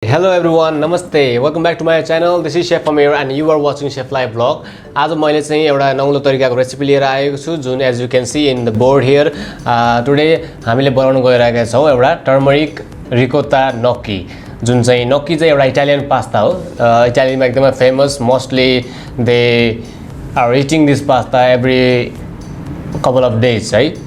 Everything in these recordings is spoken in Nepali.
Hello everyone, namaste. Welcome back to my channel. This is Chef Amir and you are watching Chef Live vlog. आज मैले चाहिँ एउटा नौलो तरिकाको रेसिपी लिएर आएको छु जुन as you can see in the board here. Today हामीले बनाउन गइरहेका छौं एउटा टर्मरिक रिकोटा gnocchi. जुन चाहिँ gnocchi चाहिँ एउटा इटालियन पास्ता हो. इटालीमा एकदमै famous. Mostly they are eating this pasta every couple of days, right?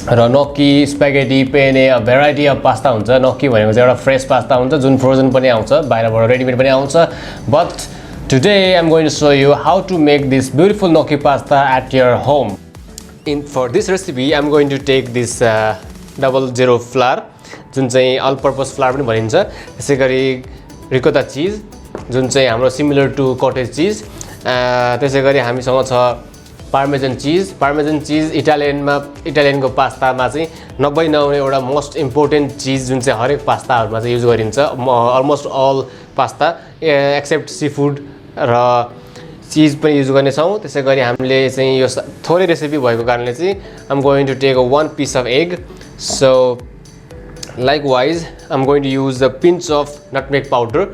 र gnocchi, spaghetti, penne, a variety of pasta हुन्छ. gnocchi भनेको चाहिँ एउटा फ्रेश पास्ता हुन्छ जुन फ्रोजन पनि आउँछ, बाहिरबाट रेडीमेड पनि आउँछ. But today I'm going to show you how to make this beautiful gnocchi pasta at your home. For this recipe I'm going to take this 00 flour जुन चाहिँ all purpose flour पनि भनिन्छ. त्यसैगरी रिकोटा चीज जुन चाहिँ हाम्रो सिमिलर टु कटेज चीज. त्यसैगरी हामीसँग छ पार्मेजन चीज इटालियनको पास्तामा चाहिँ नब्बई नहुने एउटा मोस्ट इम्पोर्टेन्ट चीज जुन चाहिँ हरेक पास्ताहरुमा चाहिँ युज गरिन्छ. Almost all pasta except seafood र चीज पनि युज गर्ने छौं. त्यसैगरी हामीले चाहिँ यो थोरै रेसिपी भएको कारणले चाहिँ I'm going to take one piece of egg. So likewise I'm going to use a pinch of nutmeg powder.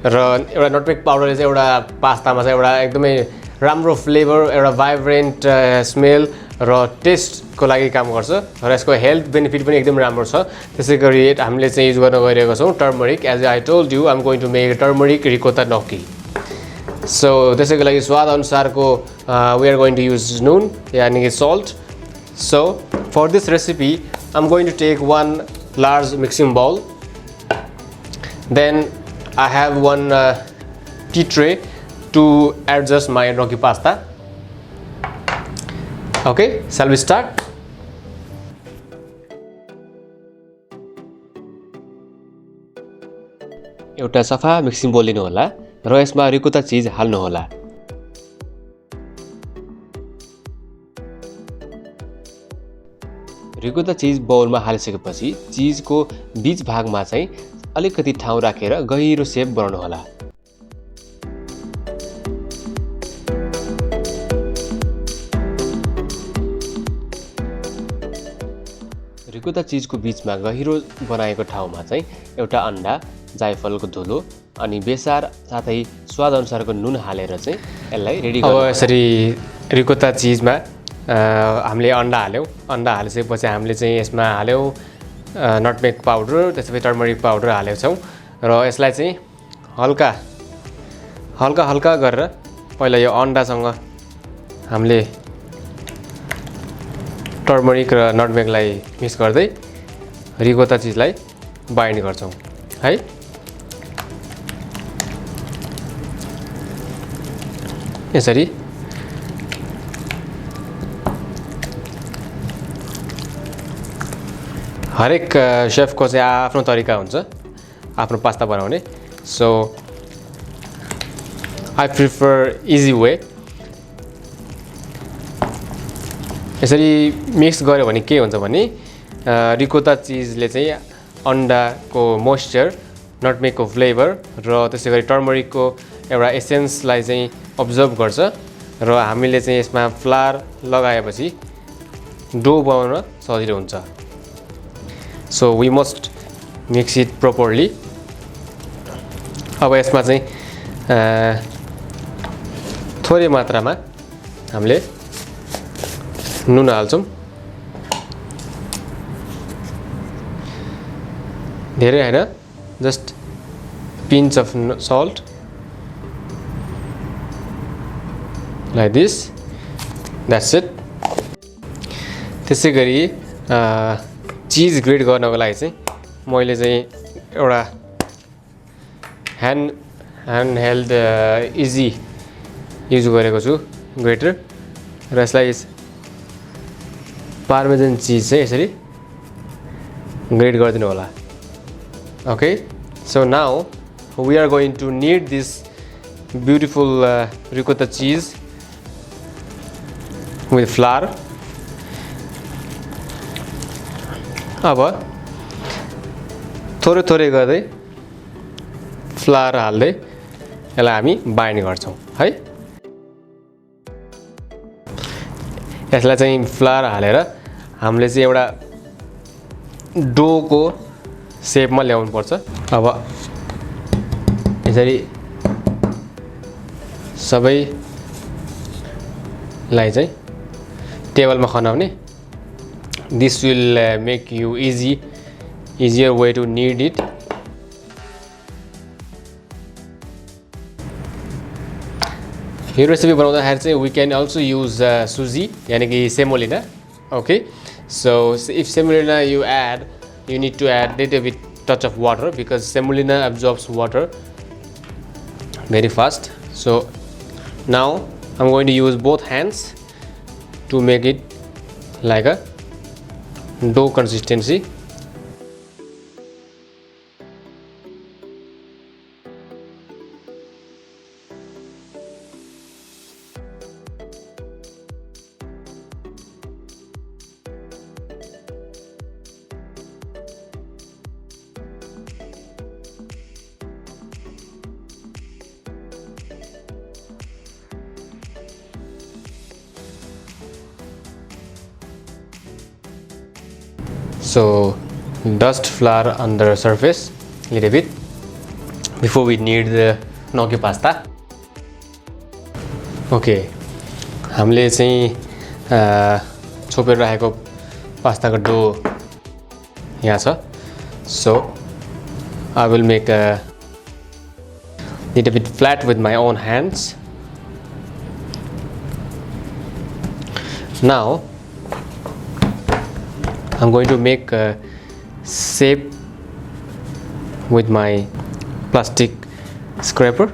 र एउटा nutmeg powder चाहिँ एउटा पास्तामा चाहिँ एउटा एकदमै राम्रो फ्लेभर, एउटा भाइब्रेन्ट स्मेल र टेस्ट को लागि काम गर्छ र यसको हेल्थ बेनिफिट पनि एकदम राम्रो छ. त्यसैगरी हामीले चाहिँ युज गर्न गइरहेको छौं turmeric. As I told you I'm going to make turmeric ricotta gnocchi. So त्यसैको लागि स्वाद अनुसारको we are going to use नुन यानी कि salt. So for this recipe I'm going to take one large mixing bowl. Then I have one tea tray to adjust my gnocchi pasta. Okay, shall we start? एउटा सफा मिक्सिङ बोल लिनु होला र यसमा रिकोटा चीज हाल्नु होला. रिकोटा चीज बोलमा हालिसकेपछि चीजको बीच भागमा चाहिँ अलिकति ठाउँ राखेर गहिरो शेप बनाउनु होला. रिकोटा चीजको बीचमा गहिरो बनाएको ठाउँमा चाहिँ एउटा अन्डा, जायफलको धुलो अनि बेसार साथै स्वाद अनुसारको नुन हालेर चाहिँ यसलाई रेडी गर्नु. अब यसरी रिकोटा चीजमा हामीले अन्डा हाल्यौं. अन्डा हालिसकेपछि हामीले चाहिँ यसमा हाल्यौं नटमेग पाउडर, त्यसपछि टर्मरिक पाउडर हालेको छौं र यसलाई चाहिँ हल्का गरेर पहिला यो अन्डासँग हामीले टर्मरिक र नटमेगलाई मिक्स गर्दै रिकोटा चीजलाई बाइन्ड गर्छौं है. यसरी हरेक शेफको चाहिँ आफ्नो तरिका हुन्छ आफ्नो पास्ता बनाउने. So I prefer easy way. यसरी मिक्स गर्यो भने के हुन्छ भने रिकोटा चीजले चाहिँ अन्डाको मोइस्चर, नटमेगको फ्लेभर र त्यसैगरी टर्मरिकको एउटा एसेन्सलाई चाहिँ अब्जर्भ गर्छ र हामीले चाहिँ यसमा फ्लावर लगाएपछि डो बनाउन सजिलो हुन्छ. So we must mix it properly. अब यसमा चाहिँ थोरै मात्रामा हामीले नुन हाल्छौं. धेरै हैन, just pinch of salt like this. That's it. त्यसैगरी चीज ग्रेट गर्नको लागि चाहिँ मैले चाहिँ एउटा ह्यान्ड हेल्ड इजी युज गरेको छु ग्रेटर र यसलाई पार्मेजन चीज चाहिँ यसरी ग्रेट गरिदिनु होला. Okay, so now we are going to knead this beautiful ricotta cheese with flour. अब थोरै गर्दै फ्लावर हाल्दै यसलाई हामी बाइन्ड गर्छौं है. यसलाई चाहिँ फ्लावर हालेर हामीले चाहिँ एउटा डोको शेपमा ल्याउनु पर्छ. अब यसरी सबैलाई चाहिँ टेबलमा खनाउने. This will make you easier way to knead it. यो रेसिपी बनाउँदाखेरि चाहिँ we can also use suji यानी कि semolina. Okay, so if semolina you need to add little bit touch of water because semolina absorbs water very fast. So now I'm going to use both hands to make it like a dough consistency. So dust flour on the surface a little bit before we knead the gnocchi pasta. Okay, हामीले चाहिँ छोपेर राखेको पास्ताको डो यहाँ छ. So I will make a little bit flat with my own hands. Now I'm going to make a shape with my plastic scraper.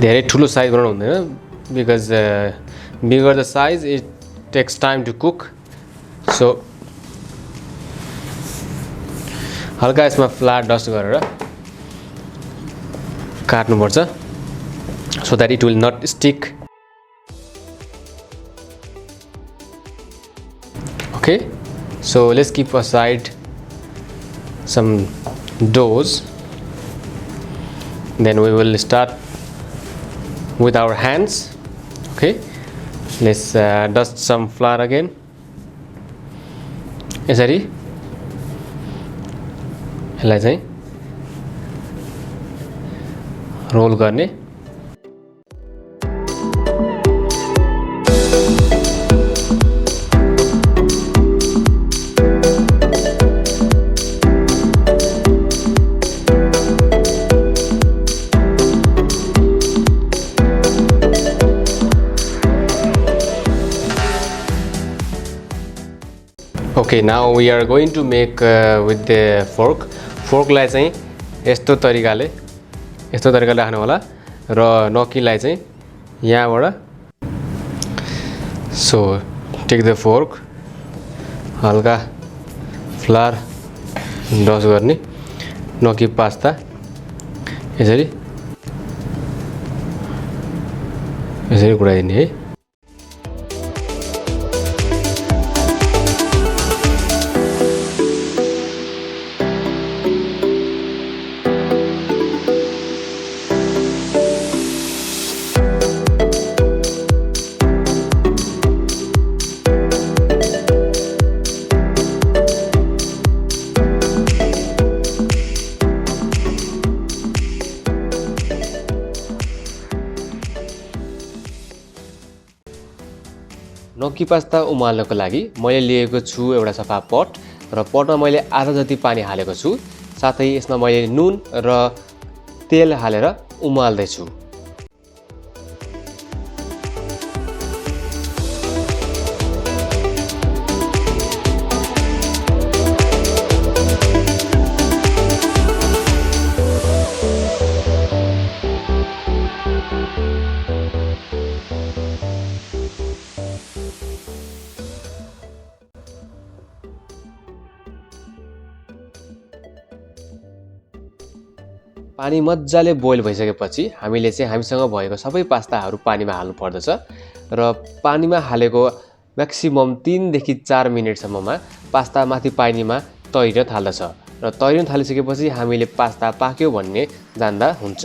धेरै ठुलो साइज बनाउनु हुँदैन because bigger the size it takes time to cook. So हल्का यसमा फ्ल्याट डस्ट गरेर काट्नुपर्छ so that it will not stick. Okay, so let's keep aside some doughs. Then we will start with our hands. Okay, let's dust some flour again. यसरी यसलाई चाहिँ रोल गर्ने. Okay, now we are going to make with the fork. Fork लाई चाहिँ यस्तो तरिकाले राख्नु होला र gnocchi लाई चाहिँ यहाँबाट. So take the fork, हल्का फ्लावर डस्ट गर्ने gnocchi पास्ता यसरी गुडाइदिने है. gnocchi पास्ता उमाल्नको लागि मैले लिएको छु एउटा सफा पट र पटमा मैले आधा जति पानी हालेको छु. साथै यसमा मैले नुन र तेल हालेर उमाल्दै छु. पानी मज्जाले बोइल भइसकेपछि हामीले चाहिँ हामीसँग भएको सबै पास्ताहरू पानीमा हाल्नु पर्दछ र पानीमा हालेको म्याक्सिमम 3 देखि 4 मिनेटसम्ममा पास्ता माथि पानीमा तैरिन थाल्दछ र तैरिन थालिसकेपछि हामीले पास्ता पाक्यो भन्ने जान्दा हुन्छ.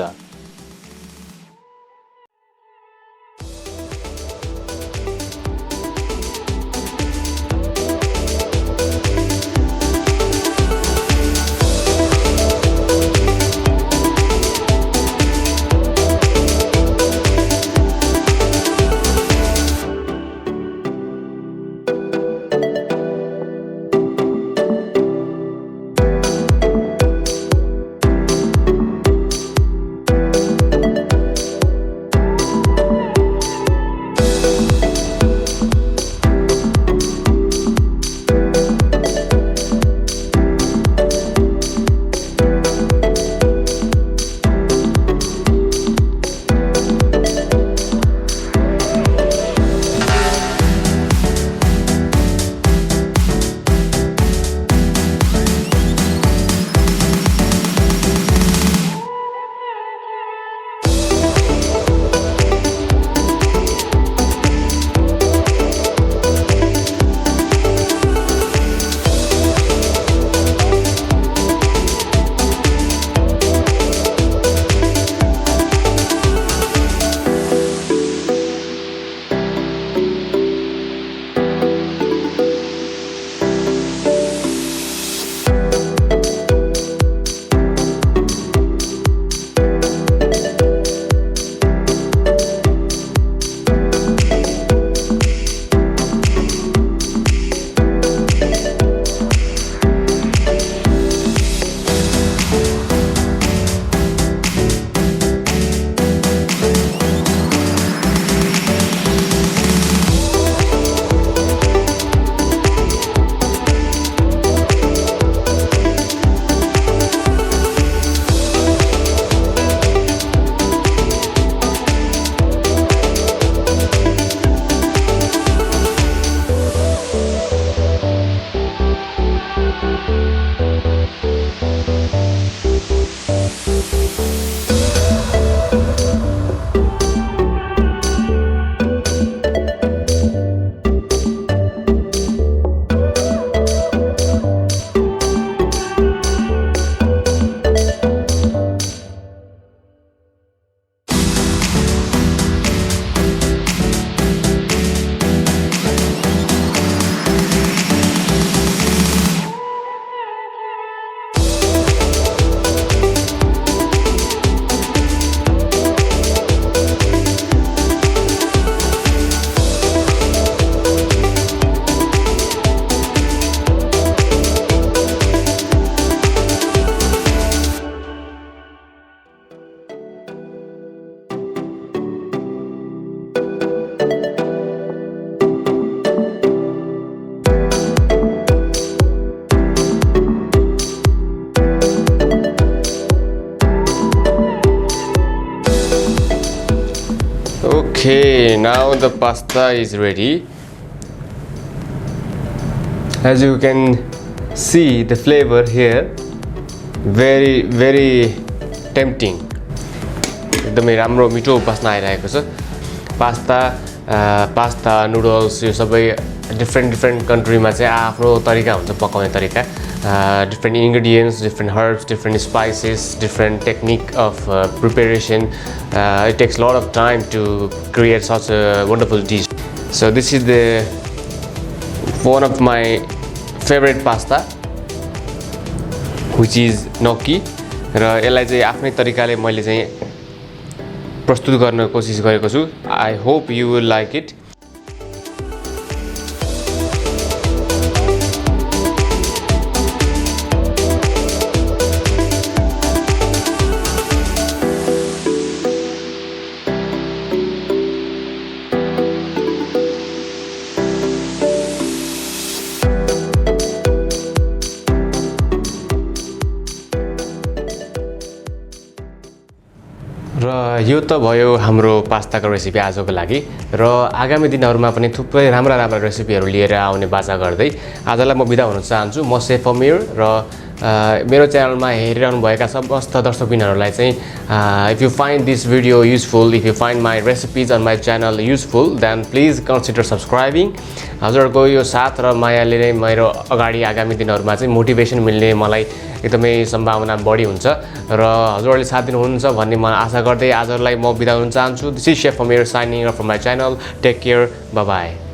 Okay, now the pasta is ready. As you can see the flavor here, very tempting. एकदमै राम्रो मिठो बास्ना आइरहेको छ. पास्ता नुडल्स यो सबै डिफ्रेन्ट कन्ट्रीमा चाहिँ आफ्नो तरिका हुन्छ पकाउने तरिका. Different ingredients, different herbs, different spices, different technique of preparation. It takes a lot of time to create such a wonderful dish. So this is one of my favorite pasta, which is gnocchi. र यसलाई चाहिँ आफ्नै तरिकाले मैले चाहिँ प्रस्तुत गर्न कोसिस गरेको छु. I hope you will like it. र यो त भयो हाम्रो पास्ताको रेसिपी आजको लागि. र आगामी दिनहरुमा पनि थुप्रै राम्रा रेसिपीहरु लिएर आउने बाचा गर्दै आजलाई म बिदा हुन चाहन्छु. म शेफ अमीर र मेरो च्यानलमा हेरिरहनु भएका समस्त दर्शकबिनहरुलाई चाहिँ if you find this video useful, if you find my recipes on my channel useful, then please consider subscribing. हजुरहरुको यो साथ र मायाले नै मेरो अगाडि आगामी दिनहरुमा चाहिँ मोटिभेसन मिल्ने मलाई एकदमै सम्भावना बढी हुन्छ र हजुरहरुले साथ दिनुहुन्छ भन्ने म आशा गर्दै आजलाई म बिदा हुन चाहन्छु. This is Chef Amir signing off from my channel. Take care. Bye bye.